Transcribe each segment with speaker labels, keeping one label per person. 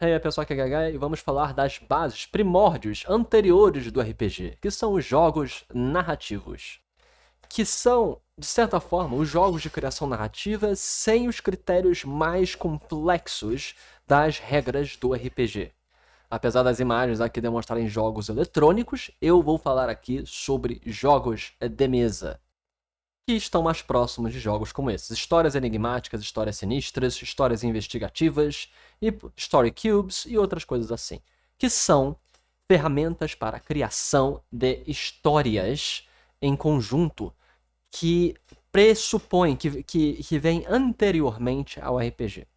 Speaker 1: E aí, pessoal, aqui é Gaga e vamos falar das bases, primórdios anteriores do RPG, que são os jogos narrativos, que são, de certa forma, os jogos de criação narrativa sem os critérios mais complexos das regras do RPG. Apesar das imagens aqui demonstrarem jogos eletrônicos, eu vou falar aqui sobre jogos de mesa, que estão mais próximos de jogos como esses. Histórias enigmáticas, histórias sinistras, histórias investigativas, e story cubes e outras coisas assim. Que são ferramentas para a criação de histórias em conjunto que pressupõem, que vem anteriormente ao RPG.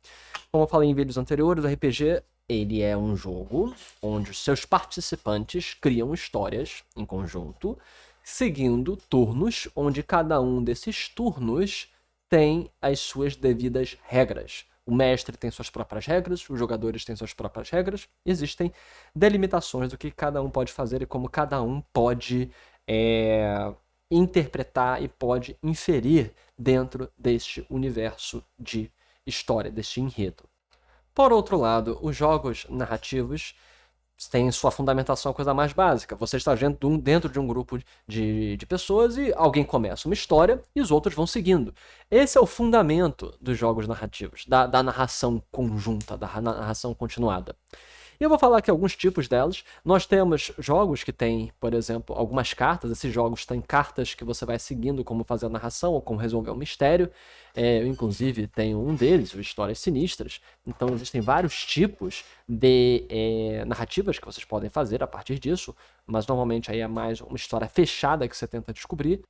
Speaker 1: Como eu falei em vídeos anteriores, o RPG ele é um jogo onde os seus participantes criam histórias em conjunto, seguindo turnos, onde cada um desses turnos tem as suas devidas regras. O mestre tem suas próprias regras, os jogadores têm suas próprias regras, existem delimitações do que cada um pode fazer e como cada um pode interpretar e pode inferir dentro deste universo de história, deste enredo. Por outro lado, os jogos narrativos têm sua fundamentação a coisa mais básica. Você está dentro de um grupo de pessoas e alguém começa uma história e os outros vão seguindo. Esse é o fundamento dos jogos narrativos, da narração conjunta, da narração continuada. E eu vou falar aqui alguns tipos delas. Nós temos jogos que têm, por exemplo, algumas cartas. Esses jogos têm cartas que você vai seguindo como fazer a narração ou como resolver um mistério. Eu, inclusive, tenho um deles, o Histórias Sinistras. Então, existem vários tipos de narrativas que vocês podem fazer a partir disso, mas normalmente aí é mais uma história fechada que você tenta descobrir.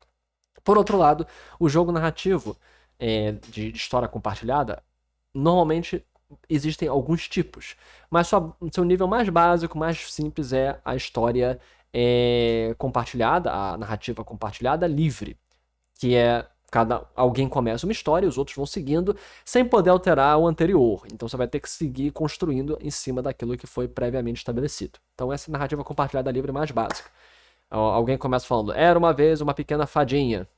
Speaker 1: Por outro lado, o jogo narrativo de história compartilhada, normalmente existem alguns tipos, mas seu nível mais básico, mais simples é a história compartilhada, a narrativa compartilhada livre, que é alguém começa uma história e os outros vão seguindo sem poder alterar o anterior. Então você vai ter que seguir construindo em cima daquilo que foi previamente estabelecido. Então essa é a narrativa compartilhada livre mais básica. Alguém começa falando: era uma vez uma pequena fadinha.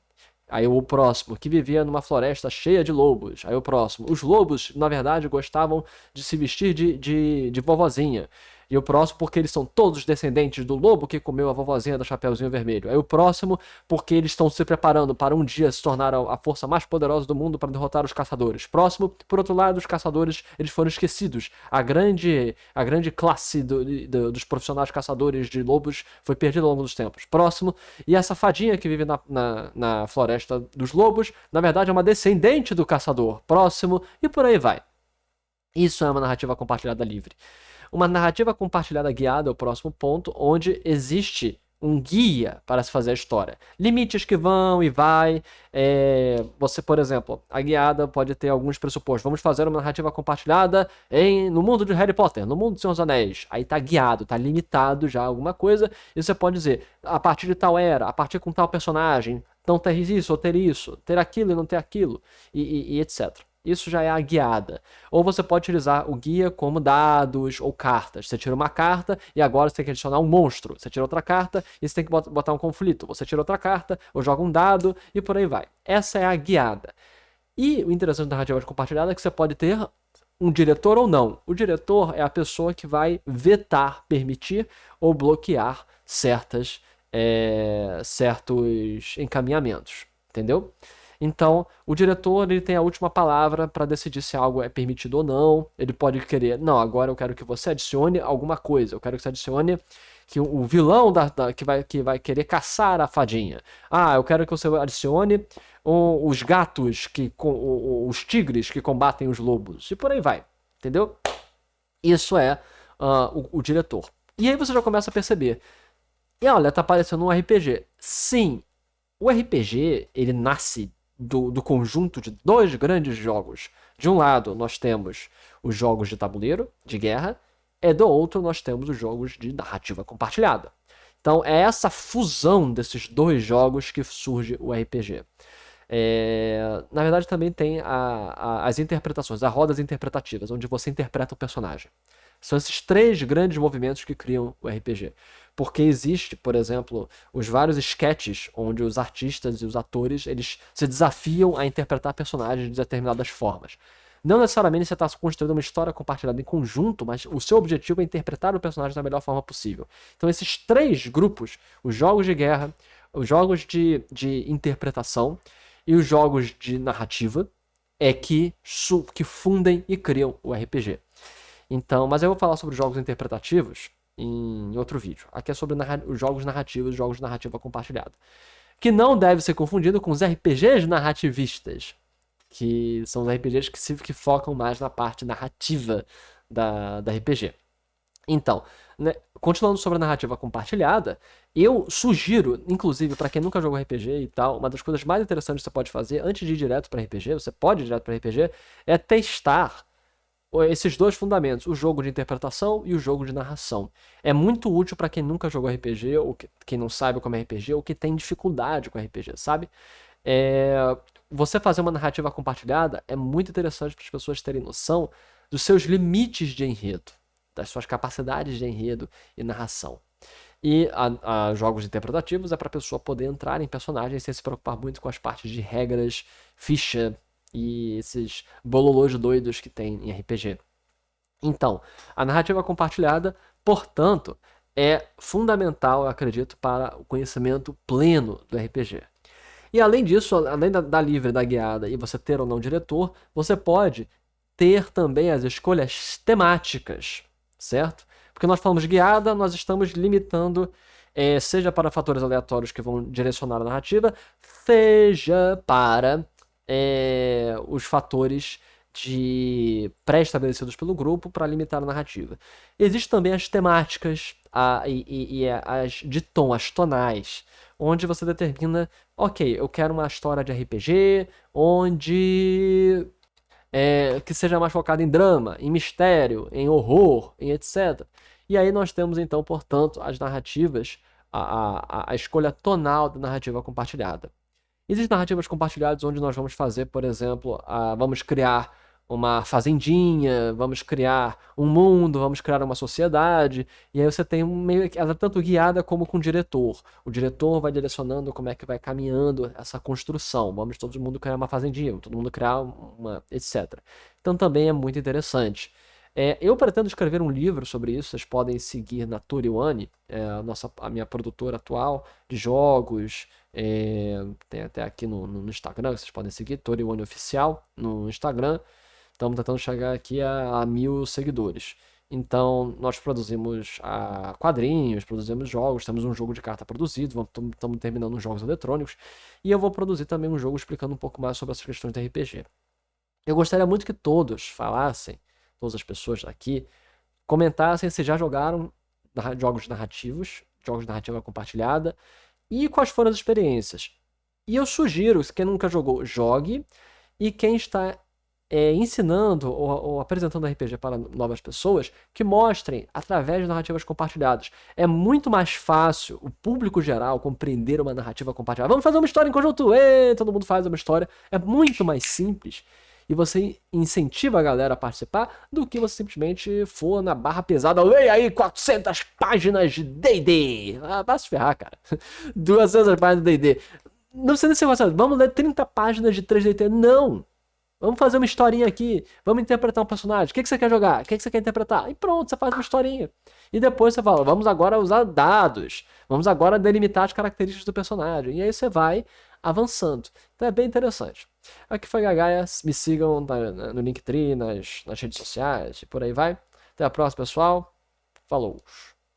Speaker 1: Aí o próximo, que vivia numa floresta cheia de lobos. Aí o próximo, os lobos, na verdade, gostavam de se vestir de vovozinha. E o próximo, porque eles são todos descendentes do lobo que comeu a vovozinha do Chapeuzinho Vermelho. Aí o próximo, porque eles estão se preparando para um dia se tornar a força mais poderosa do mundo para derrotar os caçadores. Próximo, por outro lado, os caçadores, eles foram esquecidos. A grande classe dos profissionais caçadores de lobos foi perdida ao longo dos tempos. Próximo, e essa fadinha que vive na floresta dos lobos, na verdade é uma descendente do caçador. Próximo, e por aí vai. Isso é uma narrativa compartilhada livre. Uma narrativa compartilhada guiada é o próximo ponto, onde existe um guia para se fazer a história. Limites que vão e vai. Você, por exemplo, a guiada pode ter alguns pressupostos. Vamos fazer uma narrativa compartilhada no mundo de Harry Potter, no mundo do Senhor dos Anéis. Aí tá guiado, tá limitado já alguma coisa. E você pode dizer, a partir de tal era, a partir com tal personagem, não ter isso ou ter aquilo e não ter aquilo, e etc. Isso já é a guiada. Ou você pode utilizar o guia como dados ou cartas. Você tira uma carta e agora você tem que adicionar um monstro. Você tira outra carta e você tem que botar um conflito. Você tira outra carta ou joga um dado e por aí vai. Essa é a guiada. E o interessante da narrativa compartilhada é que você pode ter um diretor ou não. O diretor é a pessoa que vai vetar, permitir ou bloquear certos encaminhamentos. Entendeu? Então, o diretor ele tem a última palavra para decidir se algo é permitido ou não. Ele pode querer, não, agora eu quero que você adicione alguma coisa. Eu quero que você adicione que o vilão que vai querer caçar a fadinha. Ah, eu quero que você adicione os gatos, os tigres que combatem os lobos. E por aí vai, entendeu? Isso é o diretor. E aí você já começa a perceber. E olha, tá parecendo um RPG. Sim, o RPG, ele nasce do conjunto de dois grandes jogos. De um lado, nós temos os jogos de tabuleiro, de guerra, e do outro, nós temos os jogos de narrativa compartilhada. Então, é essa fusão desses dois jogos que surge o RPG. Na verdade, também tem as interpretações, as rodas interpretativas, onde você interpreta o personagem. São esses três grandes movimentos que criam o RPG. Porque existe, por exemplo, os vários sketches onde os artistas e os atores eles se desafiam a interpretar personagens de determinadas formas. Não necessariamente você está construindo uma história compartilhada em conjunto, mas o seu objetivo é interpretar o personagem da melhor forma possível. Então, esses 3 grupos, os jogos de guerra, os jogos de interpretação e os jogos de narrativa, é que fundem e criam o RPG. Então, mas eu vou falar sobre os jogos interpretativos em outro vídeo. Aqui é sobre os jogos narrativos, jogos de narrativa compartilhada. Que não deve ser confundido com os RPGs narrativistas, que são os RPGs que focam mais na parte narrativa da RPG. Então, né, continuando sobre a narrativa compartilhada, eu sugiro, inclusive, para quem nunca jogou RPG e tal, uma das coisas mais interessantes que você pode fazer antes de ir direto para RPG, você pode ir direto para RPG, é testar esses 2 fundamentos, o jogo de interpretação e o jogo de narração. É muito útil para quem nunca jogou RPG, ou quem não sabe como é RPG, ou que tem dificuldade com RPG, sabe? Você fazer uma narrativa compartilhada é muito interessante para as pessoas terem noção dos seus limites de enredo, das suas capacidades de enredo e narração. E a jogos interpretativos é para a pessoa poder entrar em personagens sem se preocupar muito com as partes de regras, ficha e esses bololôs doidos que tem em RPG. Então, a narrativa compartilhada, portanto, é fundamental, eu acredito, para o conhecimento pleno do RPG. E além disso, além da livre, da guiada e você ter ou não diretor, você pode ter também as escolhas temáticas, certo? Porque nós falamos guiada, nós estamos limitando, seja para fatores aleatórios que vão direcionar a narrativa, seja para os fatores pré-estabelecidos pelo grupo para limitar a narrativa. Existem também as temáticas as de tom, as tonais, onde você determina, ok, eu quero uma história de RPG, onde que seja mais focada em drama, em mistério, em horror, em etc. E aí nós temos então, portanto, as narrativas, a escolha tonal da narrativa compartilhada. Existem narrativas compartilhadas onde nós vamos fazer, por exemplo, vamos criar uma fazendinha, vamos criar um mundo, vamos criar uma sociedade, e aí você tem ela é tanto guiada como com o diretor. O diretor vai direcionando como é que vai caminhando essa construção. Vamos todo mundo criar uma fazendinha, todo mundo criar uma, etc. Então também é muito interessante. Eu pretendo escrever um livro sobre isso, vocês podem seguir na Toriwane, a minha produtora atual de jogos, tem até aqui no Instagram, vocês podem seguir, Toriwane Oficial no Instagram. Estamos tentando chegar aqui a 1000 seguidores. Então, nós produzimos quadrinhos, produzimos jogos, temos um jogo de carta produzido, estamos terminando uns jogos eletrônicos, e eu vou produzir também um jogo explicando um pouco mais sobre essas questões de RPG. Eu gostaria muito que todos falassem, todas as pessoas aqui, comentassem se já jogaram jogos narrativos, jogos de narrativa compartilhada, e quais foram as experiências. E eu sugiro, se quem nunca jogou, jogue, e quem está ensinando ou apresentando RPG para novas pessoas, que mostrem através de narrativas compartilhadas. É muito mais fácil o público geral compreender uma narrativa compartilhada. Vamos fazer uma história em conjunto, todo mundo faz uma história. É muito mais simples e você incentiva a galera a participar do que você simplesmente for na barra pesada, leia aí 400 páginas de D&D. Vai se ferrar, cara. 200 páginas de D&D. Não precisa ser gostado. Vamos ler 30 páginas de 3D. Não. Vamos fazer uma historinha aqui. Vamos interpretar um personagem. O que você quer jogar? O que você quer interpretar? E pronto, você faz uma historinha. E depois você fala, vamos agora usar dados. Vamos agora delimitar as características do personagem. E aí você vai avançando. Então é bem interessante. Aqui foi Gagaia. Me sigam no Linktree, nas redes sociais e por aí vai. Até a próxima, pessoal. Falou!